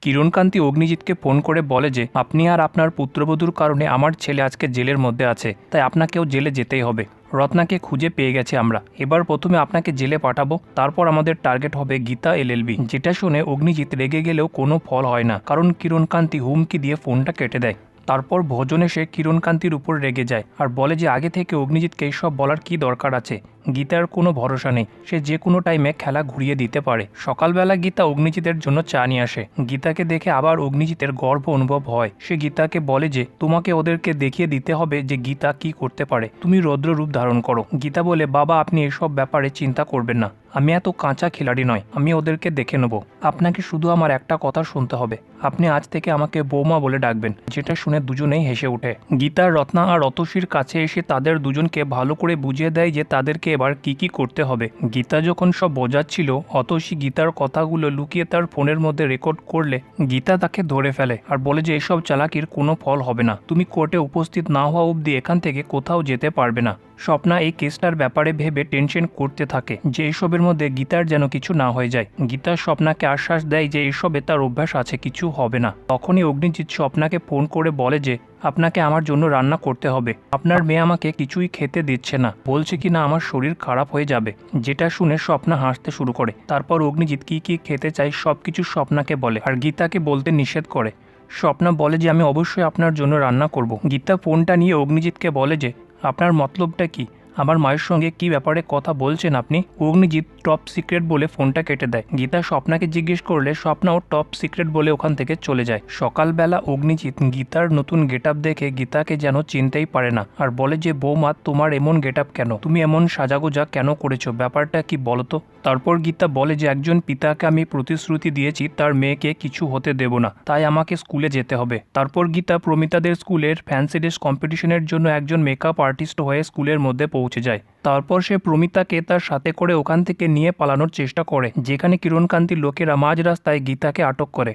Kirankanti অগ্নিজিৎকে phone করে বলে যে আপনি আর আপনার পুত্রবধূর কারণে আমার ছেলে আজকে জেলের মধ্যে আছে, তাই আপনাকেও জেলে যেতেই হবে। রত্নাকে খুঁজে পেয়ে গেছে আমরা, এবার প্রথমে আপনাকে জেলে পাঠাবো, তারপর আমাদের টার্গেট হবে গীতা এলএলবি। যেটা শুনে অগ্নিজিৎ রেগে গেলেও কোনো ফল হয় না, কারণ কিরণকান্তি হুমকি দিয়ে ফোনটা কেটে দেয়। তারপর ভজন এসে কিরণকান্তির উপর রেগে যায় আর বলে যে আগে থেকে অগ্নিজিৎকে এইসব বলার কি দরকার আছে, গীতার কোনো ভরসা নেই, সে যে কোনো টাইমে খেলা ঘুরিয়ে দিতে পারে। সকালবেলা গীতা অগ্নিজিতের জন্য চা নিয়ে আসে। গীতাকে দেখে আবার অগ্নিজিতের গর্ব অনুভব হয়। সে গীতাকে বলে যে তোমাকে ওদেরকে দেখিয়ে দিতে হবে যে গীতা কি করতে পারে, তুমি রৌদ্র রূপ ধারণ করো। গীতা বলে বাবা আপনি এসব ব্যাপারে চিন্তা করবেন না, আমি এত কাঁচা খিলাড়ি নয়, আমি ওদেরকে দেখে নেব। আপনাকে শুধু আমার একটা কথা শুনতে হবে, আপনি আজ থেকে আমাকে বৌমা বলে ডাকবেন। যেটা শুনে দুজনেই হেসে ওঠে। গীতা রত্না আর অতসীর কাছে এসে তাদের দুজনকে ভালো করে বুঝিয়ে দেয় যে তাদেরকে এবার কি কি করতে হবে। গীতা যখন সব বোঝাচ্ছিল, অতসী গীতার কথাগুলো লুকিয়ে তার ফোনের মধ্যে রেকর্ড করলে গীতা তাকে ধরে ফেলে আর বলে যে এসব চালাকির কোনো ফল হবে না, তুমি কোর্টে উপস্থিত না হওয়া অবধি এখান থেকে কোথাও যেতে পারবে না। স্বপ্না এই কেসটার ব্যাপারে ভেবে টেনশন করতে থাকে যে এসবের মধ্যে গীতার যেন কিছু না হয়ে যায়। গীতা স্বপ্নাকে আশ্বাস দেয় যে এসবে তার অভ্যাস আছে, কিছু হবে না। তখনই অগ্নিজিৎ স্বপ্নাকে ফোন করে বলে যে আপনাকে আমার জন্য রান্না করতে হবে, আপনার মেয়ে আমাকে কিছুই খেতে দিচ্ছে না, বলছে কি না আমার শরীর খারাপ হয়ে যাবে। যেটা শুনে স্বপ্না হাসতে শুরু করে। তারপর অগ্নিজিৎ কি কি খেতে চায় সবকিছু স্বপ্নাকে বলে আর গীতাকে বলতে নিষেধ করে। স্বপ্না বলে যে আমি অবশ্যই আপনার জন্য রান্না করব। গীতা ফোনটা নিয়ে অগ্নিজিৎকে বলে যে আপনার মতলবটা কি, আমার মায়ের সঙ্গে কি ব্যাপারে কথা বলছেন আপনি। অগ্নিজিৎ টপ সিক্রেট বলে ফোনটা কেটে দেয়। গীতা স্বপ্নাকে জিজ্ঞেস করলে স্বপ্নাও টপ সিক্রেট বলে ওখান থেকে চলে যায়। সকালবেলা অগ্নিজিৎ গীতার নতুন গেট আপ দেখে গীতাকে যেন চিনতেই পারে না আর বলে যে বৌমা তোমার এমন গেট আপ কেন, তুমি এমন সাজাগোজা কেন করেছো, ব্যাপারটা কি বলো তো। তারপর গীতা বলে যে একজন পিতাকে আমি প্রতিশ্রুতি দিয়েছি তার মেয়েকে কিছু হতে দেব না, তাই আমাকে স্কুলে যেতে হবে। তারপর গীতা প্রমিতাদের স্কুলের ফ্যান্সি ড্রেস কম্পিটিশনের জন্য একজন মেকআপ আর্টিস্ট হয়ে স্কুলের মধ্যে পৌঁছে যায়। তারপর সে প্রমিতাকে তার সাথে করে ওখান থেকে নিয়ে পালানোর চেষ্টা করে, যেখানে কিরণকান্তির লোকেরা মাঝ রাস্তায় গীতাকে আটক করে।